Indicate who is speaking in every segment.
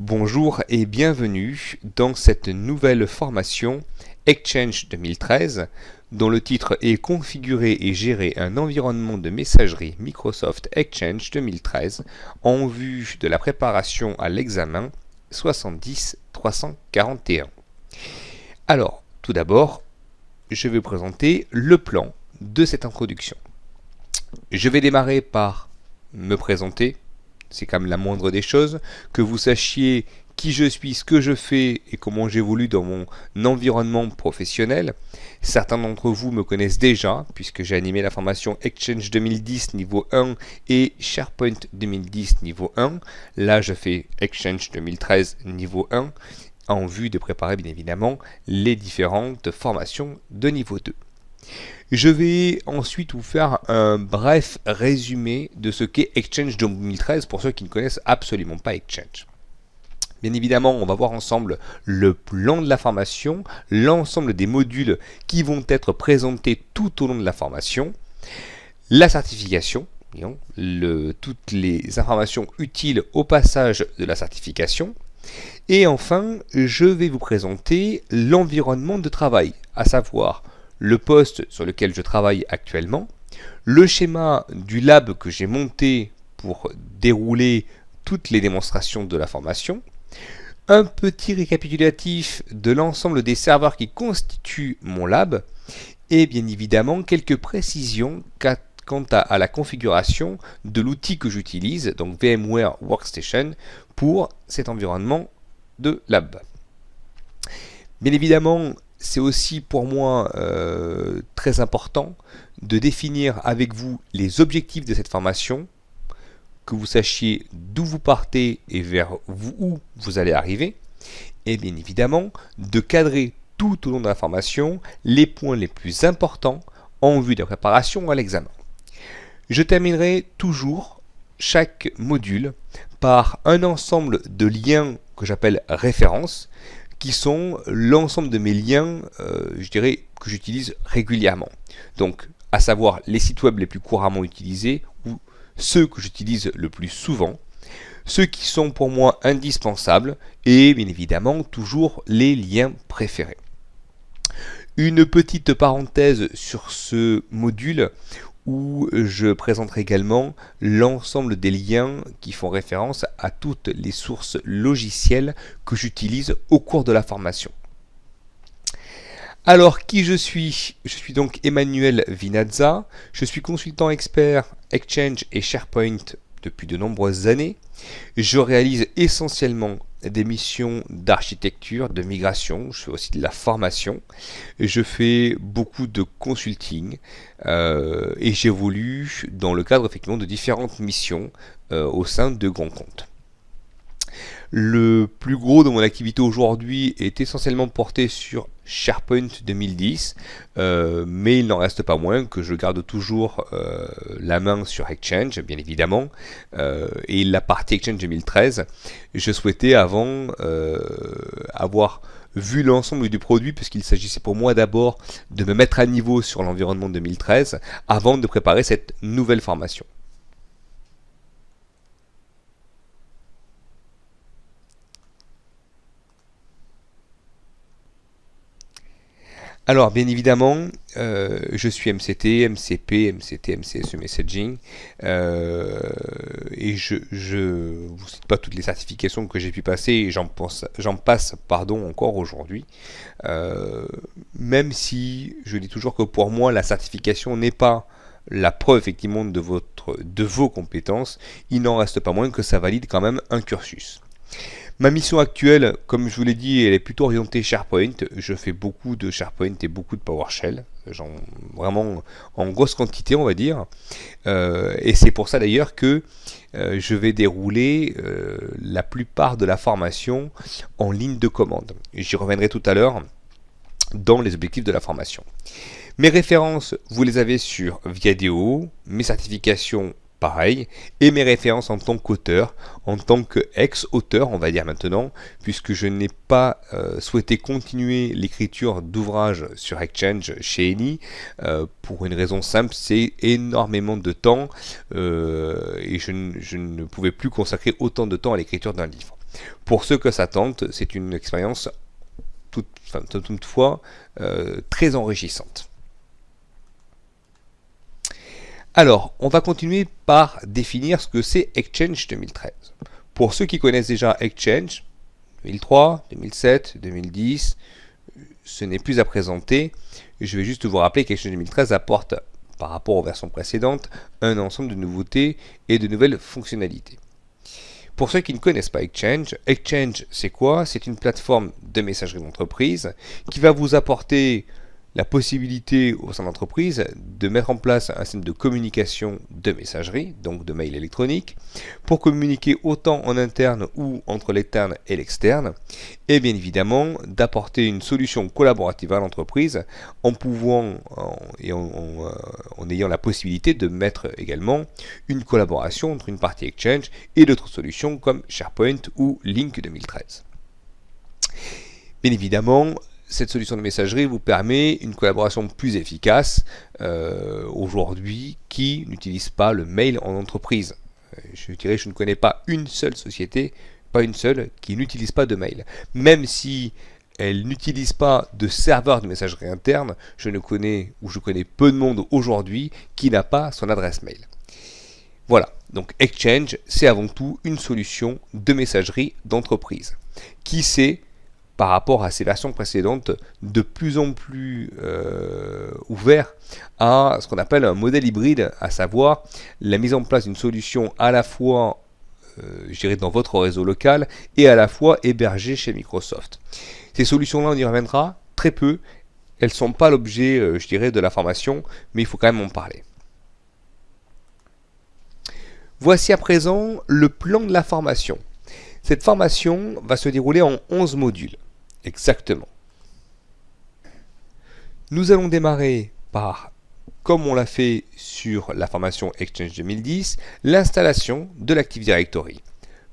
Speaker 1: Bonjour et bienvenue dans cette nouvelle formation Exchange 2013 dont le titre est Configurer et gérer un environnement de messagerie Microsoft Exchange 2013 en vue de la préparation à l'examen 70-341. Alors, tout d'abord, je vais vous présenter le plan de cette introduction. Je vais démarrer par me présenter. C'est quand même la moindre des choses, que vous sachiez qui je suis, ce que je fais et comment j'évolue dans mon environnement professionnel. Certains d'entre vous me connaissent déjà, puisque j'ai animé la formation Exchange 2010 niveau 1 et SharePoint 2010 niveau 1. Là, je fais Exchange 2013 niveau 1, en vue de préparer bien évidemment les différentes formations de niveau 2. Je vais ensuite vous faire un bref résumé de ce qu'est Exchange 2013 pour ceux qui ne connaissent absolument pas Exchange. Bien évidemment, on va voir ensemble le plan de la formation, l'ensemble des modules qui vont être présentés tout au long de la formation, la certification, toutes les informations utiles au passage de la certification, et enfin, je vais vous présenter l'environnement de travail, à savoir le poste sur lequel je travaille actuellement, le schéma du lab que j'ai monté pour dérouler toutes les démonstrations de la formation, un petit récapitulatif de l'ensemble des serveurs qui constituent mon lab, et bien évidemment quelques précisions quant à la configuration de l'outil que j'utilise, donc VMware Workstation, pour cet environnement de lab. Bien évidemment, c'est aussi pour moi très important de définir avec vous les objectifs de cette formation, que vous sachiez d'où vous partez et vers où vous allez arriver, et bien évidemment de cadrer tout au long de la formation les points les plus importants en vue de la préparation à l'examen. Je terminerai toujours chaque module par un ensemble de liens que j'appelle références, qui sont l'ensemble de mes liens, je dirais, que j'utilise régulièrement. Donc, à savoir les sites web les plus couramment utilisés ou ceux que j'utilise le plus souvent, ceux qui sont pour moi indispensables et bien évidemment toujours les liens préférés. Une petite parenthèse sur ce module où je présenterai également l'ensemble des liens qui font référence à toutes les sources logicielles que j'utilise au cours de la formation. Alors, qui je suis? Je suis donc Emmanuel Vinazza, je suis consultant expert Exchange et SharePoint depuis de nombreuses années. Je réalise essentiellement des missions d'architecture, de migration, je fais aussi de la formation, je fais beaucoup de consulting et j'évolue dans le cadre effectivement de différentes missions au sein de grands comptes. Le plus gros de mon activité aujourd'hui est essentiellement porté sur SharePoint 2010, mais il n'en reste pas moins que je garde toujours la main sur Exchange, bien évidemment, et la partie Exchange 2013, je souhaitais avant avoir vu l'ensemble du produit, puisqu'il s'agissait pour moi d'abord de me mettre à niveau sur l'environnement 2013, avant de préparer cette nouvelle formation. Alors, bien évidemment, je suis MCT, MCP, MCT, MCSE Messaging, et je vous cite pas toutes les certifications que j'ai pu passer, et j'en passe encore aujourd'hui, même si je dis toujours que pour moi, la certification n'est pas la preuve effectivement de vos compétences, il n'en reste pas moins que ça valide quand même un cursus. Ma mission actuelle, comme je vous l'ai dit, elle est plutôt orientée SharePoint. Je fais beaucoup de SharePoint et beaucoup de PowerShell, vraiment en grosse quantité on va dire. Et c'est pour ça d'ailleurs que je vais dérouler la plupart de la formation en ligne de commande. J'y reviendrai tout à l'heure dans les objectifs de la formation. Mes références, vous les avez sur Viadeo, mes certifications pareil, et mes références en tant qu'auteur, en tant qu'ex-auteur, on va dire maintenant, puisque je n'ai pas souhaité continuer l'écriture d'ouvrages sur Exchange chez Eni, pour une raison simple, c'est énormément de temps, et je ne pouvais plus consacrer autant de temps à l'écriture d'un livre. Pour ceux que ça tente, c'est une expérience toutefois très enrichissante. Alors, on va continuer par définir ce que c'est Exchange 2013. Pour ceux qui connaissent déjà Exchange, 2003, 2007, 2010, ce n'est plus à présenter. Je vais juste vous rappeler qu'Exchange 2013 apporte, par rapport aux versions précédentes, un ensemble de nouveautés et de nouvelles fonctionnalités. Pour ceux qui ne connaissent pas Exchange, Exchange c'est quoi? C'est une plateforme de messagerie d'entreprise qui va vous apporter la possibilité au sein d'entreprise de mettre en place un système de communication de messagerie, donc de mail électronique, pour communiquer autant en interne ou entre l'interne et l'externe, et bien évidemment d'apporter une solution collaborative à l'entreprise en ayant la possibilité de mettre également une collaboration entre une partie Exchange et d'autres solutions comme SharePoint ou Lync 2013. Bien évidemment, cette solution de messagerie vous permet une collaboration plus efficace aujourd'hui qui n'utilise pas le mail en entreprise. Je dirais, je ne connais pas une seule société, pas une seule, qui n'utilise pas de mail. Même si elle n'utilise pas de serveur de messagerie interne, je connais peu de monde aujourd'hui qui n'a pas son adresse mail. Voilà, donc Exchange, c'est avant tout une solution de messagerie d'entreprise qui sait, par rapport à ces versions précédentes, de plus en plus ouvert à ce qu'on appelle un modèle hybride, à savoir la mise en place d'une solution à la fois dans votre réseau local et à la fois hébergée chez Microsoft. Ces solutions-là, on y reviendra très peu. Elles ne sont pas l'objet, de la formation, mais il faut quand même en parler. Voici à présent le plan de la formation. Cette formation va se dérouler en 11 modules. Exactement. Nous allons démarrer par, comme on l'a fait sur la formation Exchange 2010, l'installation de l'Active Directory.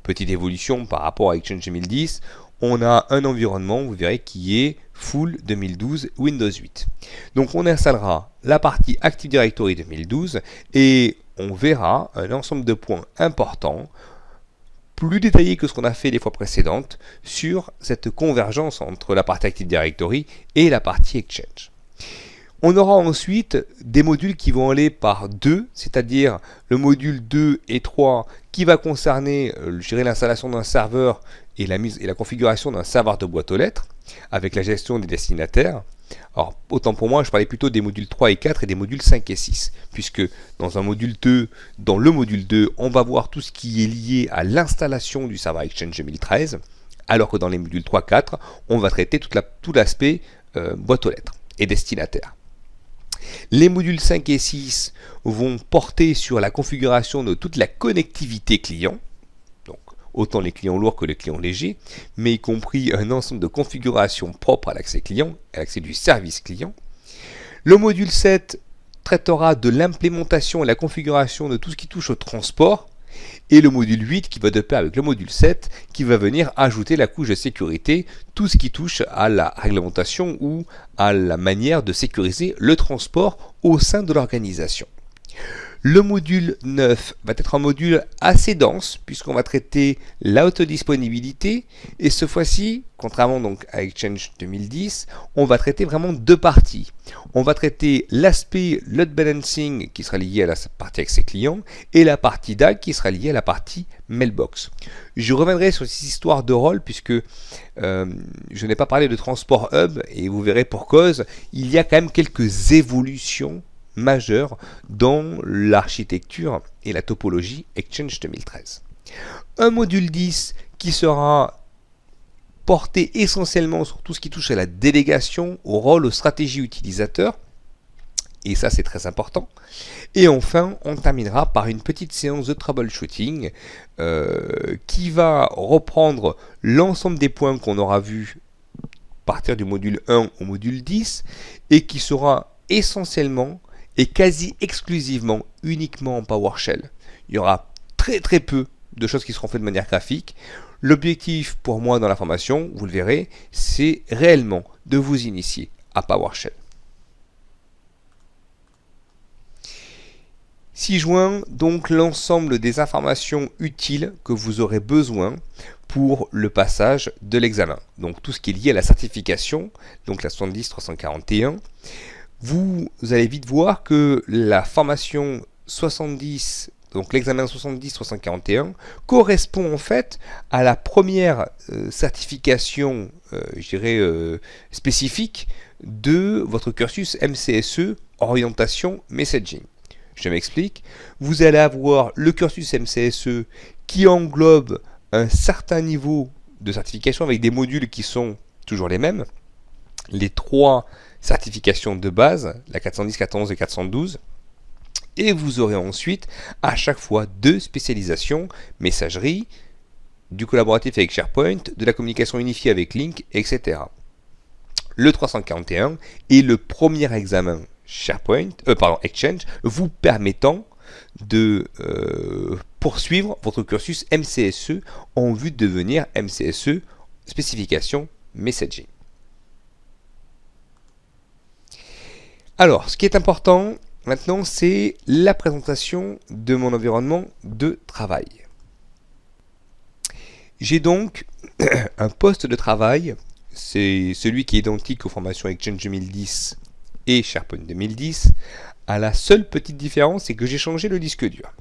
Speaker 1: Petite évolution par rapport à Exchange 2010, on a un environnement, vous verrez, qui est full 2012 Windows 8. Donc on installera la partie Active Directory 2012 et on verra un ensemble de points importants, plus détaillé que ce qu'on a fait les fois précédentes, sur cette convergence entre la partie Active Directory et la partie Exchange. On aura ensuite des modules qui vont aller par deux, c'est-à-dire le module 2 et 3 qui va concerner l'installation d'un serveur et la configuration d'un serveur de boîte aux lettres avec la gestion des destinataires. Alors, autant pour moi, je parlais plutôt des modules 3 et 4 et des modules 5 et 6, puisque dans le module 2, on va voir tout ce qui est lié à l'installation du serveur Exchange 2013, alors que dans les modules 3 et 4, on va traiter tout l'aspect boîte aux lettres et destinataire. Les modules 5 et 6 vont porter sur la configuration de toute la connectivité client, donc autant les clients lourds que les clients légers, mais y compris un ensemble de configurations propres à l'accès client, à l'accès du service client. Le module 7 traitera de l'implémentation et la configuration de tout ce qui touche au transport, et le module 8 qui va de pair avec le module 7 qui va venir ajouter la couche de sécurité, tout ce qui touche à la réglementation ou à la manière de sécuriser le transport au sein de l'organisation. Le module 9 va être un module assez dense puisqu'on va traiter l'autodisponibilité et ce fois-ci, contrairement donc à Exchange 2010, on va traiter vraiment deux parties. On va traiter l'aspect load balancing qui sera lié à la partie accès client et la partie DAG qui sera liée à la partie mailbox. Je reviendrai sur ces histoires de rôle puisque je n'ai pas parlé de transport hub et vous verrez pour cause, il y a quand même quelques évolutions majeur dans l'architecture et la topologie Exchange 2013. Un module 10 qui sera porté essentiellement sur tout ce qui touche à la délégation, au rôle, aux stratégies utilisateurs, et ça c'est très important. Et enfin, on terminera par une petite séance de troubleshooting qui va reprendre l'ensemble des points qu'on aura vus à partir du module 1 au module 10 et qui sera essentiellement et quasi exclusivement uniquement en PowerShell. Il y aura très peu de choses qui seront faites de manière graphique. L'objectif pour moi dans la formation, vous le verrez, c'est réellement de vous initier à PowerShell. 6 juin, donc l'ensemble des informations utiles que vous aurez besoin pour le passage de l'examen. Donc tout ce qui est lié à la certification, donc la 70-341, vous allez vite voir que la formation 70, donc l'examen 70-341, correspond en fait à la première certification, je dirais, spécifique de votre cursus MCSE orientation messaging. Je m'explique. Vous allez avoir le cursus MCSE qui englobe un certain niveau de certification avec des modules qui sont toujours les mêmes. Les 3 certifications de base, la 410, 411 et 412. Et vous aurez ensuite à chaque fois 2 spécialisations, messagerie, du collaboratif avec SharePoint, de la communication unifiée avec Lync, etc. Le 341 est le premier examen Exchange, vous permettant de poursuivre votre cursus MCSE en vue de devenir MCSE spécification messaging. Alors, ce qui est important maintenant, c'est la présentation de mon environnement de travail. J'ai donc un poste de travail, c'est celui qui est identique aux formations Exchange 2010 et SharePoint 2010, à la seule petite différence, c'est que j'ai changé le disque dur.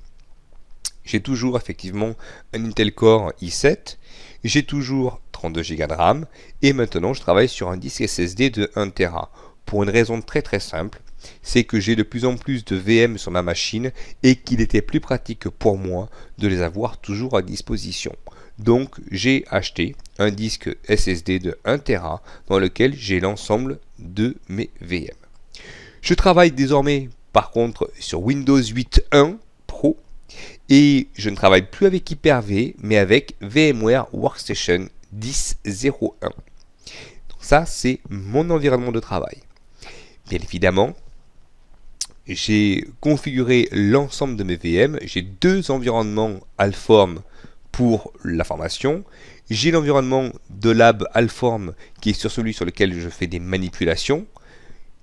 Speaker 1: J'ai toujours effectivement un Intel Core i7, j'ai toujours 32 Go de RAM, et maintenant je travaille sur un disque SSD de 1 Tera, pour une raison très très simple, c'est que j'ai de plus en plus de VM sur ma machine, et qu'il était plus pratique pour moi de les avoir toujours à disposition. Donc j'ai acheté un disque SSD de 1 Tera dans lequel j'ai l'ensemble de mes VM. Je travaille désormais par contre sur Windows 8.1 Pro et je ne travaille plus avec Hyper-V mais avec VMware Workstation 10.01. Donc ça c'est mon environnement de travail. Bien évidemment, j'ai configuré l'ensemble de mes VM. J'ai 2 environnements Alform pour la formation. J'ai l'environnement de lab Alform qui est sur celui sur lequel je fais des manipulations.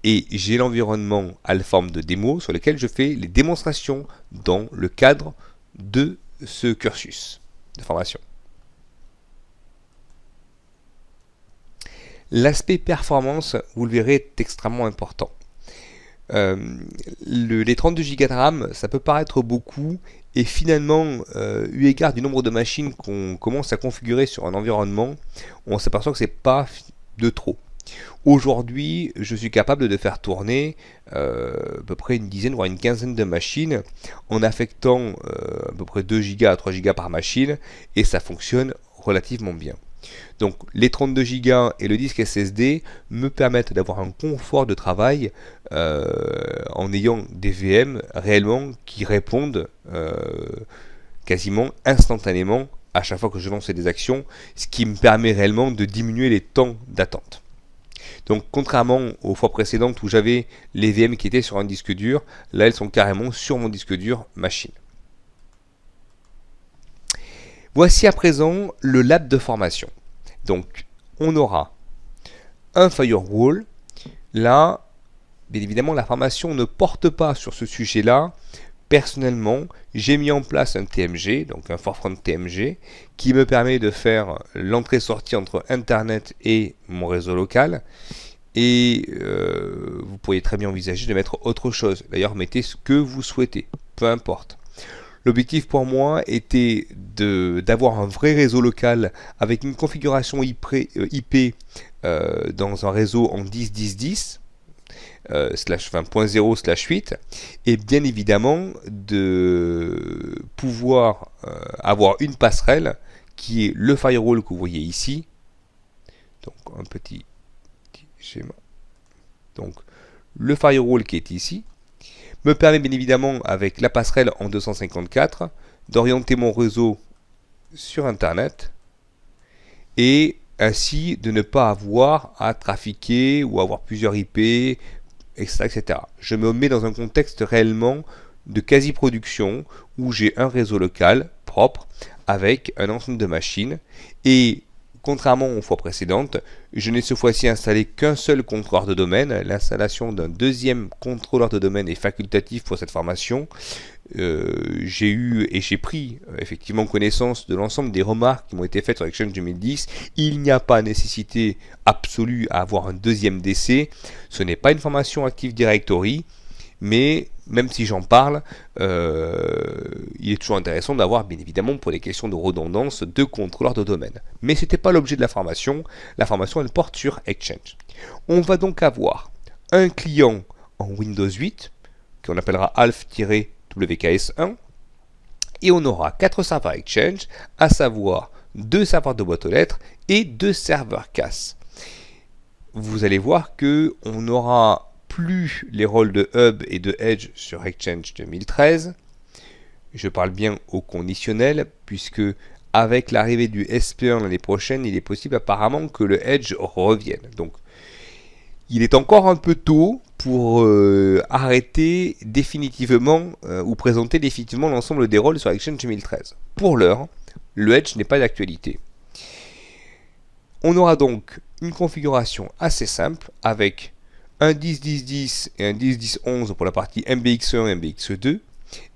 Speaker 1: Et j'ai l'environnement Alform de démo sur lequel je fais les démonstrations dans le cadre de ce cursus de formation. L'aspect performance, vous le verrez, est extrêmement important. Les 32 Go de RAM, ça peut paraître beaucoup, et finalement, eu égard du nombre de machines qu'on commence à configurer sur un environnement, on s'aperçoit que c'est pas de trop. Aujourd'hui, je suis capable de faire tourner à peu près une dizaine, voire une quinzaine de machines en affectant à peu près 2 Go à 3 Go par machine, et ça fonctionne relativement bien. Donc les 32 Go et le disque SSD me permettent d'avoir un confort de travail en ayant des VM réellement qui répondent quasiment instantanément à chaque fois que je lance des actions, ce qui me permet réellement de diminuer les temps d'attente. Donc contrairement aux fois précédentes où j'avais les VM qui étaient sur un disque dur, là elles sont carrément sur mon disque dur machine. Voici à présent le lab de formation. Donc on aura un firewall. Là, bien évidemment, la formation ne porte pas sur ce sujet-là. Personnellement, j'ai mis en place un TMG, donc un forefront TMG, qui me permet de faire l'entrée-sortie entre Internet et mon réseau local. Et vous pourriez très bien envisager de mettre autre chose. D'ailleurs, mettez ce que vous souhaitez, peu importe. L'objectif pour moi était d'avoir un vrai réseau local avec une configuration IP dans un réseau en 10.10.10. .0/8 et bien évidemment de pouvoir avoir une passerelle qui est le firewall que vous voyez ici. Donc un petit schéma. Donc le firewall qui est ici me permet bien évidemment avec la passerelle en 254 d'orienter mon réseau sur Internet et ainsi de ne pas avoir à trafiquer ou avoir plusieurs IP, etc. Je me mets dans un contexte réellement de quasi-production où j'ai un réseau local propre avec un ensemble de machines et contrairement aux fois précédentes, je n'ai ce fois-ci installé qu'un seul contrôleur de domaine. L'installation d'un deuxième contrôleur de domaine est facultative pour cette formation. J'ai eu et j'ai pris effectivement connaissance de l'ensemble des remarques qui m'ont été faites sur Exchange 2010. Il n'y a pas nécessité absolue à avoir un deuxième DC. Ce n'est pas une formation Active Directory, mais même si j'en parle, il est toujours intéressant d'avoir, bien évidemment, pour des questions de redondance, deux contrôleurs de domaine. Mais ce n'était pas l'objet de la formation. La formation, elle porte sur Exchange. On va donc avoir un client en Windows 8, qu'on appellera alf-wks1, et on aura 4 serveurs Exchange, à savoir 2 serveurs de boîte aux lettres et 2 serveurs CAS. Vous allez voir que on aura plus les rôles de Hub et de Edge sur Exchange 2013. Je parle bien au conditionnel, puisque avec l'arrivée du SP1 l'année prochaine, il est possible apparemment que le Edge revienne. Donc, il est encore un peu tôt pour arrêter définitivement ou présenter définitivement l'ensemble des rôles sur Exchange 2013. Pour l'heure, le Edge n'est pas d'actualité. On aura donc une configuration assez simple avec un 10-10-10 et un 10-10-11 pour la partie MBX1 et MBX2,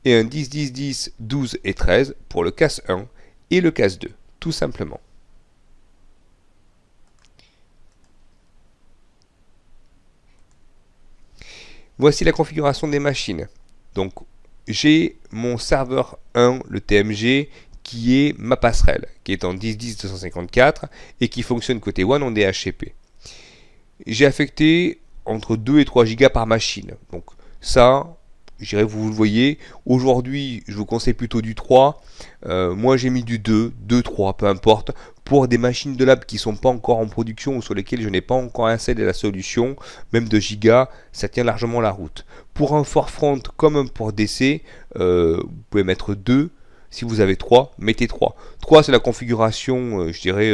Speaker 1: et un 10-10-10, 12 et 13 pour le CAS 1 et le CAS 2, tout simplement. Voici la configuration des machines. Donc, j'ai mon serveur 1, le TMG, qui est ma passerelle, qui est en 10-10-254 et qui fonctionne côté WAN en DHCP. J'ai affecté entre 2 et 3 gigas par machine. Donc ça, je dirais, vous le voyez, aujourd'hui, je vous conseille plutôt du 3. Moi, j'ai mis du 2, 3, peu importe, pour des machines de lab qui ne sont pas encore en production ou sur lesquelles je n'ai pas encore installé la solution. Même 2 gigas, ça tient largement la route. Pour un forefront comme un port DC, vous pouvez mettre 2. Si vous avez 3, mettez 3. 3, c'est la configuration, je dirais,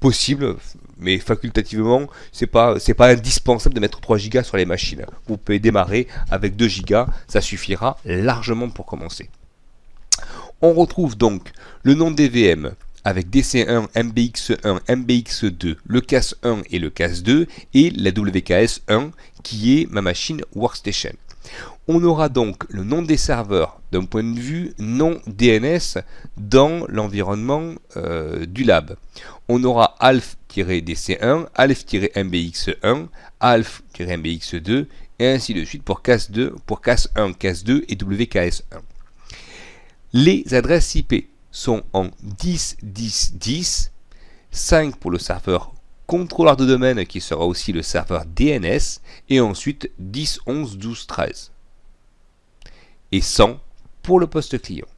Speaker 1: possible, mais facultativement, c'est pas indispensable de mettre 3 Go sur les machines. Vous pouvez démarrer avec 2 Go, ça suffira largement pour commencer. On retrouve donc le nom des VM avec DC1, MBX1, MBX2, le CAS1 et le CAS2 et la WKS1 qui est ma machine workstation. On aura donc le nom des serveurs d'un point de vue non DNS dans l'environnement du lab. On aura alf-dc1, alf-mbx1, alf-mbx2 et ainsi de suite pour CAS2, pour CAS1, CAS2 et WKS1. Les adresses IP sont en 10-10-10, 5 pour le serveur contrôleur de domaine qui sera aussi le serveur DNS et ensuite 10, 11, 12, 13 et 100 pour le poste client.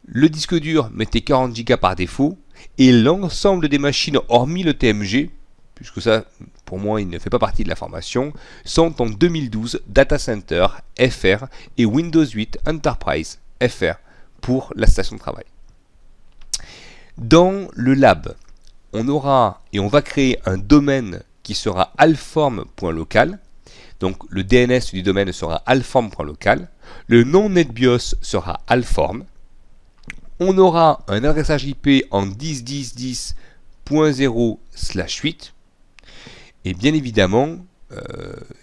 Speaker 1: Le disque dur mettait 40 Go par défaut et l'ensemble des machines hormis le TMG, puisque ça pour moi il ne fait pas partie de la formation, sont en 2012 Data Center FR et Windows 8 Enterprise FR pour la station de travail. Dans le lab, on aura et on va créer un domaine qui sera alform.local. Donc le DNS du domaine sera alform.local. Le nom NetBIOS sera alform. On aura un adressage IP en 10.10.10.0/8. Et bien évidemment,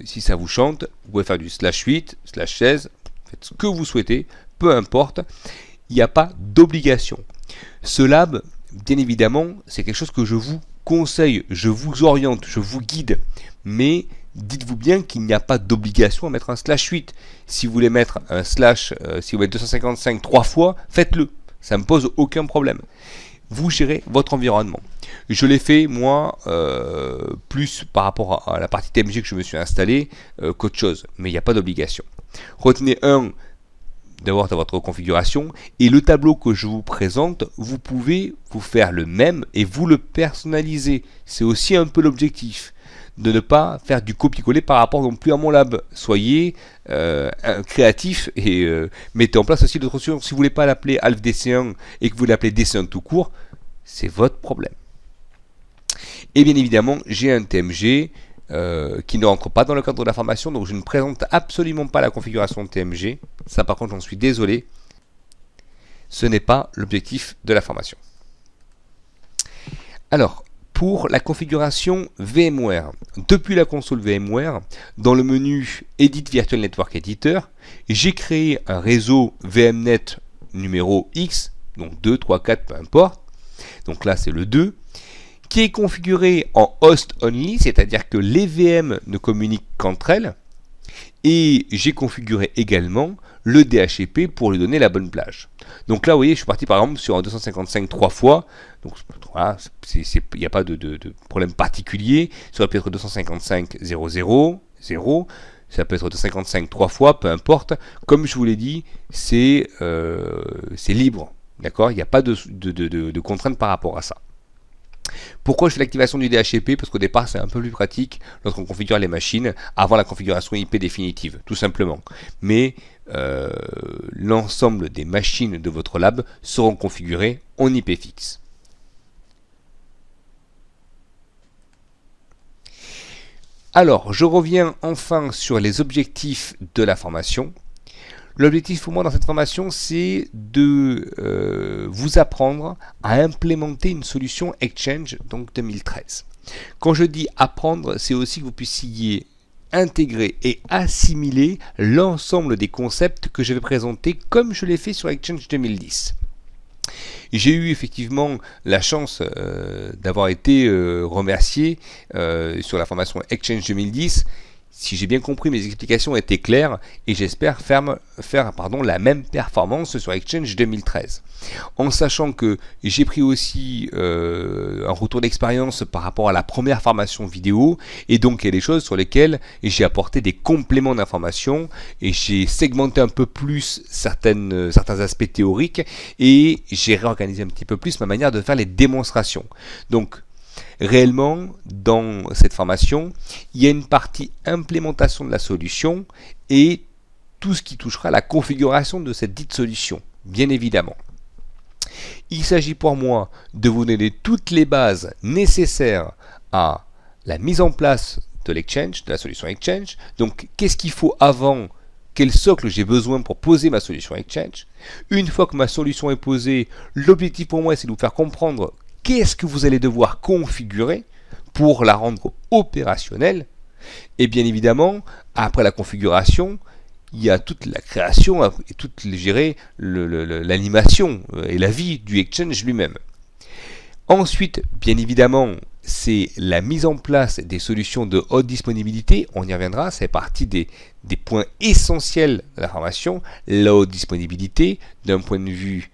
Speaker 1: si ça vous chante, vous pouvez faire du /8, /16, faites ce que vous souhaitez, peu importe. Il n'y a pas d'obligation. Ce lab, bien évidemment, c'est quelque chose que je vous conseille, je vous oriente, je vous guide. Mais dites-vous bien qu'il n'y a pas d'obligation à mettre un /8. Si vous voulez mettre un slash, si vous mettez 255 3 fois, faites-le. Ça ne me pose aucun problème. Vous gérez votre environnement. Je l'ai fait, moi, plus par rapport à la partie TMG que je me suis installé qu'autre chose. Mais il n'y a pas d'obligation. Retenez d'avoir dans votre configuration et le tableau que je vous présente, vous pouvez vous faire le même et vous le personnaliser. C'est aussi un peu l'objectif de ne pas faire du copier-coller par rapport non plus à mon lab. Soyez créatif et mettez en place aussi d'autres solutions. Si vous ne voulez pas l'appeler alfdc1 et que vous l'appelez dc1 tout court, c'est votre problème. Et bien évidemment, j'ai un TMG qui ne rentre pas dans le cadre de la formation, donc je ne présente absolument pas la configuration de TMG. Ça par contre, j'en suis désolé. Ce n'est pas l'objectif de la formation. Alors, pour la configuration VMware, depuis la console VMware, dans le menu Edit Virtual Network Editor, j'ai créé un réseau VMnet numéro X, donc 2, 3, 4, peu importe. Donc là, c'est le 2, qui est configuré en host only, c'est-à-dire que les VM ne communiquent qu'entre elles. Et j'ai configuré également le DHCP pour lui donner la bonne plage. Donc là, vous voyez, je suis parti par exemple sur un 255 3 fois. Donc voilà, il n'y a pas de problème particulier. Ça peut être 255 0 0 0. Ça peut être 255 3 fois, peu importe. Comme je vous l'ai dit, c'est libre. D'accord? Il n'y a pas de contrainte par rapport à ça. Pourquoi je fais l'activation du DHCP? Parce qu'au départ, c'est un peu plus pratique lorsqu'on configure les machines avant la configuration IP définitive, tout simplement. Mais l'ensemble des machines de votre lab seront configurées en IP fixe. Alors, je reviens enfin sur les objectifs de la formation. L'objectif pour moi dans cette formation, c'est de vous apprendre à implémenter une solution Exchange, donc 2013. Quand je dis apprendre, c'est aussi que vous puissiez intégrer et assimiler l'ensemble des concepts que je vais présenter comme je l'ai fait sur Exchange 2010. J'ai eu effectivement la chance d'avoir été remercié sur la formation Exchange 2010. Si j'ai bien compris, mes explications étaient claires et j'espère faire la même performance sur Exchange 2013. En sachant que j'ai pris aussi un retour d'expérience par rapport à la première formation vidéo et donc il y a des choses sur lesquelles j'ai apporté des compléments d'information et j'ai segmenté un peu plus certains aspects théoriques et j'ai réorganisé un petit peu plus ma manière de faire les démonstrations. Donc, réellement, dans cette formation, il y a une partie implémentation de la solution et tout ce qui touchera à la configuration de cette dite solution, bien évidemment. Il s'agit pour moi de vous donner toutes les bases nécessaires à la mise en place de l'Exchange, de la solution Exchange. Donc, qu'est-ce qu'il faut avant? Quel socle j'ai besoin pour poser ma solution Exchange? Une fois que ma solution est posée, l'objectif pour moi, c'est de vous faire comprendre qu'est-ce que vous allez devoir configurer pour la rendre opérationnelle. Et bien évidemment, après la configuration, il y a toute la création et toute l'animation et la vie du Exchange lui-même. Ensuite, bien évidemment, c'est la mise en place des solutions de haute disponibilité. On y reviendra, c'est partie des points essentiels de la formation. La haute disponibilité d'un point de vue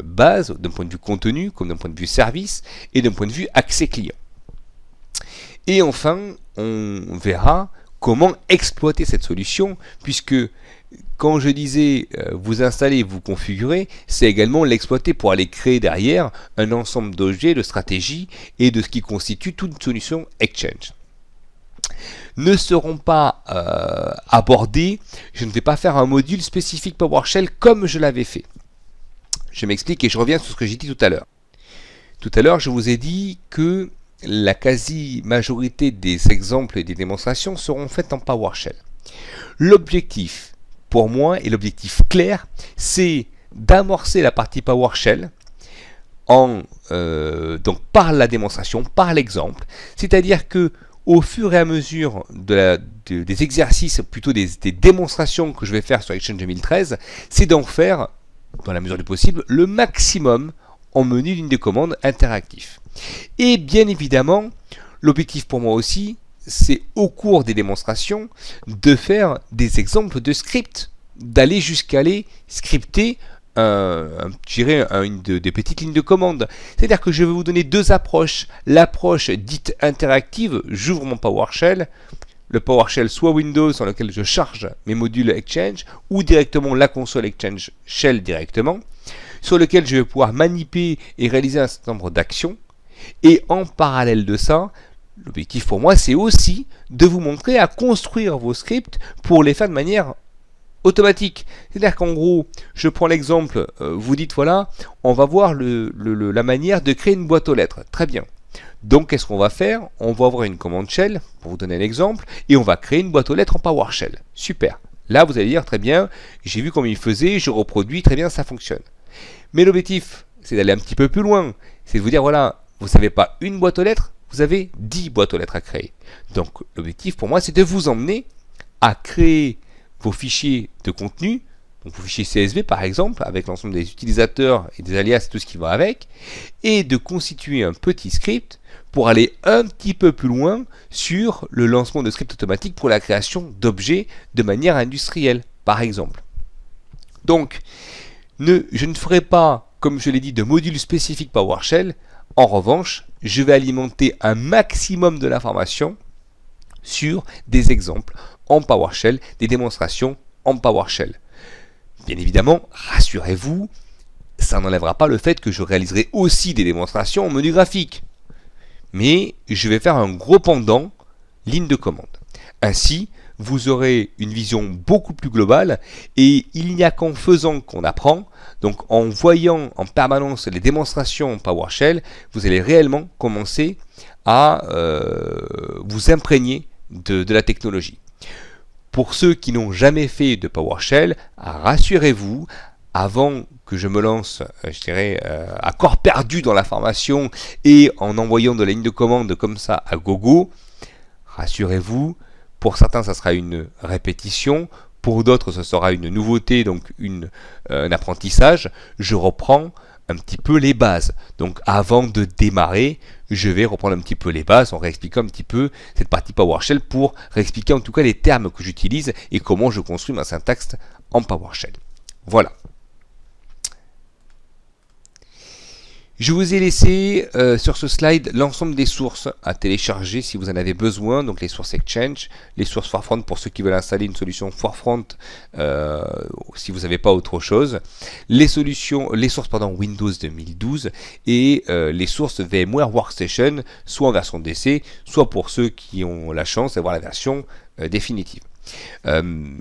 Speaker 1: base, d'un point de vue contenu, comme d'un point de vue service, et d'un point de vue accès client. Et enfin, on verra comment exploiter cette solution, puisque quand je disais vous installer, vous configurer, c'est également l'exploiter pour aller créer derrière un ensemble d'objets, de stratégies et de ce qui constitue toute solution Exchange. Ne seront pas abordés, je ne vais pas faire un module spécifique PowerShell comme je l'avais fait. Je m'explique et je reviens sur ce que j'ai dit tout à l'heure. Tout à l'heure, je vous ai dit que la quasi-majorité des exemples et des démonstrations seront faites en PowerShell. L'objectif, pour moi, et l'objectif clair, c'est d'amorcer la partie PowerShell donc par la démonstration, par l'exemple. C'est-à-dire que au fur et à mesure des exercices, plutôt des démonstrations que je vais faire sur Exchange 2013, c'est d'en faire, dans la mesure du possible, le maximum en menu ligne de commande interactif. Et bien évidemment, l'objectif pour moi aussi, c'est au cours des démonstrations de faire des exemples de scripts, d'aller jusqu'à aller scripter des petites lignes de commande. C'est-à-dire que je vais vous donner deux approches. L'approche dite interactive, j'ouvre mon PowerShell, le PowerShell soit Windows dans lequel je charge mes modules Exchange, ou directement la console Exchange Shell directement, sur lequel je vais pouvoir manipuler et réaliser un certain nombre d'actions. Et en parallèle de ça, l'objectif pour moi, c'est aussi de vous montrer à construire vos scripts pour les faire de manière automatique. C'est-à-dire qu'en gros, je prends l'exemple, vous dites voilà, on va voir la manière de créer une boîte aux lettres. Très bien. Donc, qu'est-ce qu'on va faire? On va avoir une commande shell, pour vous donner un exemple, et on va créer une boîte aux lettres en PowerShell. Super. Là, vous allez dire, très bien, j'ai vu comment il faisait, je reproduis, très bien, ça fonctionne. Mais l'objectif, c'est d'aller un petit peu plus loin. C'est de vous dire, voilà, vous n'avez pas une boîte aux lettres, vous avez 10 boîtes aux lettres à créer. Donc l'objectif pour moi, c'est de vous emmener à créer vos fichiers de contenu, donc vos fichiers CSV par exemple, avec l'ensemble des utilisateurs et des alias, tout ce qui va avec, et de constituer un petit script pour aller un petit peu plus loin sur le lancement de scripts automatiques pour la création d'objets de manière industrielle, par exemple. Donc, je ne ferai pas, comme je l'ai dit, de module spécifique PowerShell. En revanche, je vais alimenter un maximum de l'information sur des exemples en PowerShell, des démonstrations en PowerShell. Bien évidemment, rassurez-vous, ça n'enlèvera pas le fait que je réaliserai aussi des démonstrations en menu graphique. Mais je vais faire un gros pendant ligne de commande. Ainsi, vous aurez une vision beaucoup plus globale et il n'y a qu'en faisant qu'on apprend. Donc en voyant en permanence les démonstrations PowerShell, vous allez réellement commencer à vous imprégner de la technologie. Pour ceux qui n'ont jamais fait de PowerShell, rassurez-vous, avant que je me lance, je dirais, à corps perdu dans la formation et en envoyant de la ligne de commande comme ça à gogo, rassurez-vous, pour certains ça sera une répétition, pour d'autres ce sera une nouveauté, donc un apprentissage. Je reprends un petit peu les bases. Donc avant de démarrer, je vais reprendre un petit peu les bases en réexpliquant un petit peu cette partie PowerShell pour réexpliquer en tout cas les termes que j'utilise et comment je construis ma syntaxe en PowerShell. Voilà. Je vous ai laissé sur ce slide l'ensemble des sources à télécharger si vous en avez besoin, donc les sources Exchange, les sources Forefront pour ceux qui veulent installer une solution Forefront si vous n'avez pas autre chose, les sources Windows 2012 et les sources VMware Workstation, soit en version DC, soit pour ceux qui ont la chance d'avoir la version définitive. Il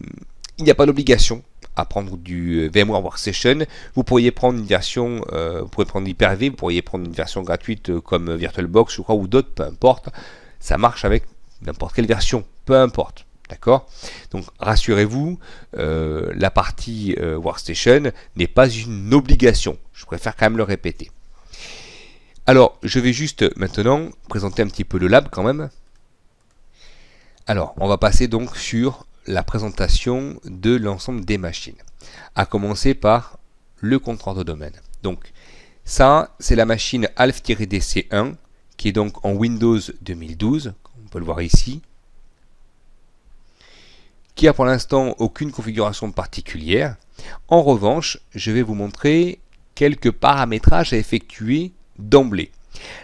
Speaker 1: n'y a pas d'obligation à prendre du VMware Workstation. Vous pourriez prendre une version, vous pourriez prendre Hyper-V, vous pourriez prendre une version gratuite comme VirtualBox, je crois, ou d'autres, peu importe. Ça marche avec n'importe quelle version, peu importe. D'accord? Donc rassurez-vous, la partie Workstation n'est pas une obligation. Je préfère quand même le répéter. Alors, je vais juste maintenant présenter un petit peu le lab quand même. Alors, on va passer donc sur la présentation de l'ensemble des machines, à commencer par le contrôleur de domaine. Donc ça, c'est la machine Alf-DC1 qui est donc en Windows 2012, on peut le voir ici, qui a pour l'instant aucune configuration particulière. En revanche, je vais vous montrer quelques paramétrages à effectuer d'emblée.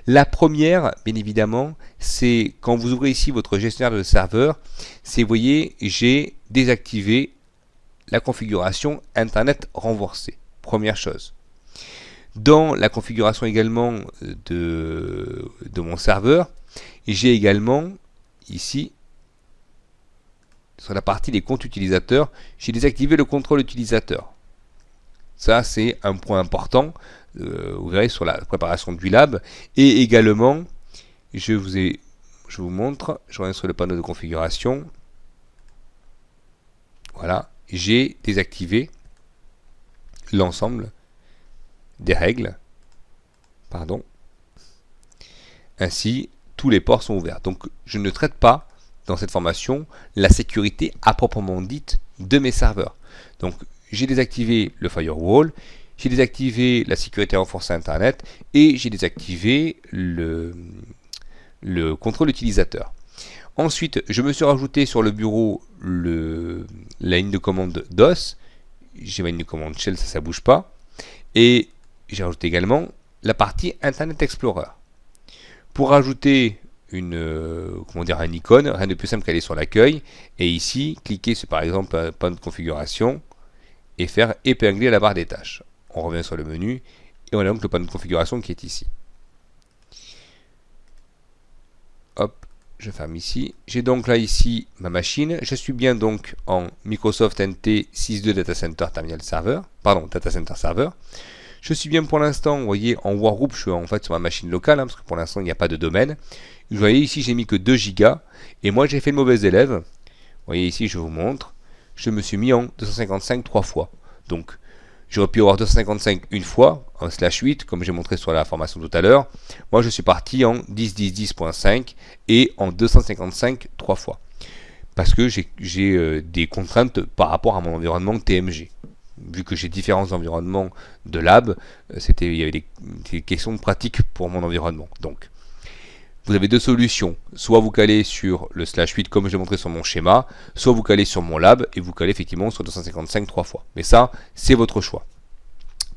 Speaker 1: La première, bien évidemment, c'est quand vous ouvrez ici votre gestionnaire de serveur, c'est, vous voyez, j'ai désactivé la configuration Internet renforcée. Première chose. Dans la configuration également de mon serveur, j'ai également ici, sur la partie des comptes utilisateurs, j'ai désactivé le contrôle utilisateur. Ça, c'est un point important. Vous verrez sur la préparation du lab. Et également, je vous montre, je reviens sur le panneau de configuration. Voilà, j'ai désactivé l'ensemble des règles. Pardon. Ainsi, tous les ports sont ouverts. Donc, je ne traite pas dans cette formation la sécurité à proprement dite de mes serveurs. Donc, j'ai désactivé le firewall, j'ai désactivé la sécurité renforcée Internet et j'ai désactivé le contrôle utilisateur. Ensuite, je me suis rajouté sur le bureau la ligne de commande DOS. J'ai ma ligne de commande Shell, ça ne bouge pas. Et j'ai rajouté également la partie Internet Explorer. Pour rajouter un icône, rien de plus simple qu'aller sur l'accueil. Et ici, cliquer sur par exemple un panneau de configuration et faire épingler la barre des tâches. On revient sur le menu et on a donc le panneau de configuration qui est ici. Hop, je ferme ici. J'ai donc là ici ma machine. Je suis bien donc en Microsoft NT 6.2 Data Center Terminal Server. Data Center Server. Je suis bien pour l'instant, vous voyez, en Workgroup, je suis en fait sur ma machine locale, parce que pour l'instant il n'y a pas de domaine. Vous voyez ici, j'ai mis que 2 gigas. Et moi j'ai fait le mauvais élève. Vous voyez ici, je vous montre. Je me suis mis en 255 3 fois. Donc, J'aurais pu avoir 255 une fois, en /8, comme j'ai montré sur la formation tout à l'heure. Moi, je suis parti en 10.10.10.5 et en 255 3 fois. Parce que j'ai des contraintes par rapport à mon environnement TMG. Vu que j'ai différents environnements de lab, il y avait des questions de pratique pour mon environnement. Donc, vous avez deux solutions. Soit vous calez sur le /8 comme je l'ai montré sur mon schéma, soit vous calez sur mon lab et vous calez effectivement sur 255 3 fois. Mais ça, c'est votre choix.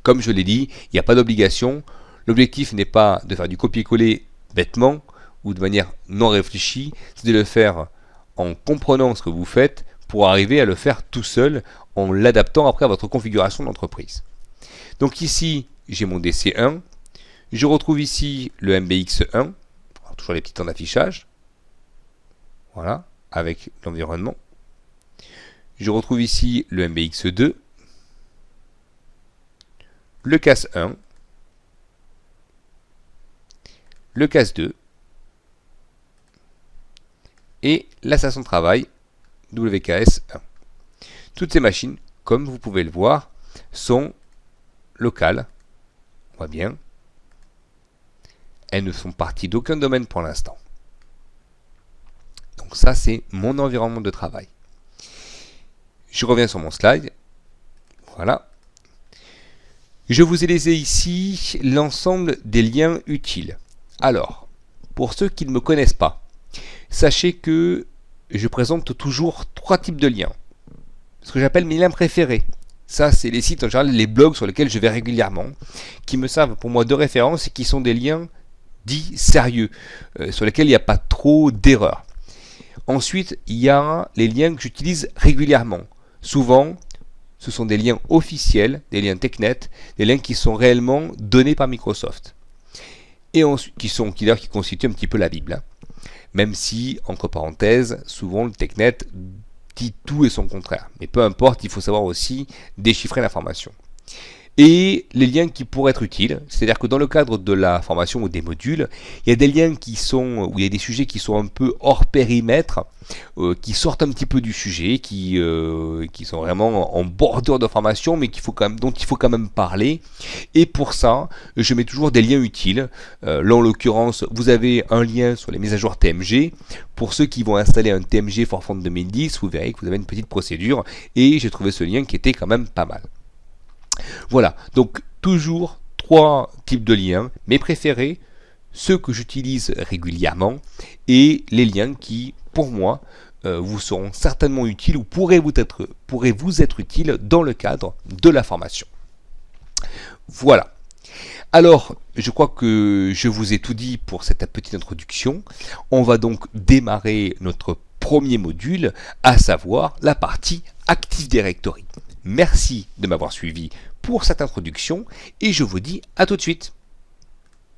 Speaker 1: Comme je l'ai dit, il n'y a pas d'obligation. L'objectif n'est pas de faire du copier-coller bêtement ou de manière non réfléchie, c'est de le faire en comprenant ce que vous faites pour arriver à le faire tout seul en l'adaptant après à votre configuration d'entreprise. Donc ici, j'ai mon DC1. Je retrouve ici le MBX1. Toujours les petits temps d'affichage. Voilà, avec l'environnement. Je retrouve ici le MBX2, le CAS1, le CAS2 et la station de travail WKS1. Toutes ces machines, comme vous pouvez le voir, sont locales. On voit bien. Elles ne font partie d'aucun domaine pour l'instant. Donc ça, c'est mon environnement de travail. Je reviens sur mon slide. Voilà. Je vous ai laissé ici l'ensemble des liens utiles. Alors, pour ceux qui ne me connaissent pas, sachez que je présente toujours 3 types de liens. Ce que j'appelle mes liens préférés. Ça, c'est les sites, en général, les blogs sur lesquels je vais régulièrement, qui me servent pour moi de référence et qui sont des liens dits sérieux, sur lesquels il n'y a pas trop d'erreurs. Ensuite, il y a les liens que j'utilise régulièrement. Souvent, ce sont des liens officiels, des liens TechNet, des liens qui sont réellement donnés par Microsoft. Et ensuite, qui constituent un petit peu la Bible. Hein. Même si, entre parenthèses, souvent le TechNet dit tout et son contraire. Mais peu importe, il faut savoir aussi déchiffrer l'information. Et les liens qui pourraient être utiles, c'est-à-dire que dans le cadre de la formation ou des modules, il y a des liens où il y a des sujets qui sont un peu hors périmètre, qui sortent un petit peu du sujet, qui sont vraiment en bordure de formation, mais dont il faut quand même parler. Et pour ça, je mets toujours des liens utiles. Là, en l'occurrence, vous avez un lien sur les mises à jour TMG. Pour ceux qui vont installer un TMG Forefront 2010, vous verrez que vous avez une petite procédure. Et j'ai trouvé ce lien qui était quand même pas mal. Voilà, donc toujours 3 types de liens, mes préférés, ceux que j'utilise régulièrement et les liens qui, pour moi, vous seront certainement utiles ou pourraient vous être utiles dans le cadre de la formation. Voilà. Alors, je crois que je vous ai tout dit pour cette petite introduction. On va donc démarrer notre premier module, à savoir la partie Active Directory. Merci de m'avoir suivi pour cette introduction et je vous dis à tout de suite.